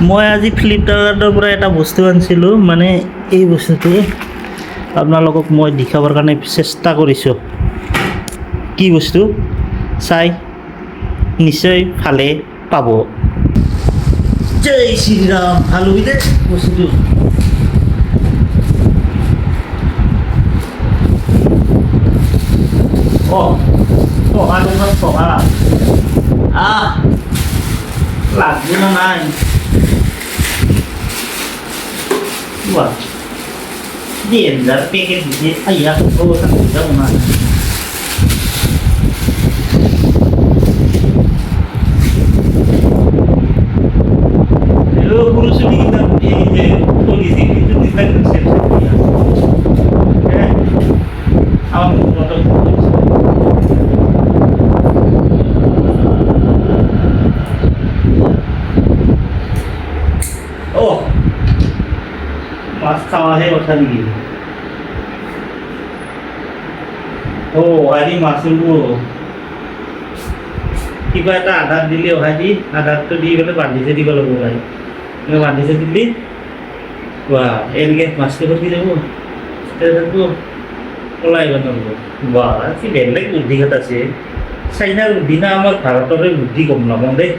মই আজি ফ্লিপকাৰ্টৰ পৰা এটা বস্তু আনিছিলোঁ, মানে এই বস্তুটো আপোনালোকক মই দেখাবৰ কাৰণে চেষ্টা কৰিছোঁ। কি বস্তু চাই নিশ্চয় ভালে পাব। জয় শ্ৰীৰাম। ভাল হবি দে বস্তুটো। টকা তোমাৰ টকা লাগবে না নাই ডেঞ্জার প্যাকেট দিছে আইয়া যাব না। পুরুষলি এই যে পলিসি কিন্তু ডিসপেন্সের আমার মতো মাছ খাওয়াহে কথা নেকি? আজি মাছ কিবা এটা আধাৰ দিলে ভাজি আধাৰটো দি পেলাই বান্ধিছে দিব লাগিব ভাই। বান্ধিছে দিলি এনেকৈ মাছটো কৰি যাব ওলাই বানাব। কি বেলেগ বুদ্ধি কথা আছে। চাইনাৰ বুদ্ধি না আমাৰ ভাৰতৰে বুদ্ধি গম নাপাওঁ দেই।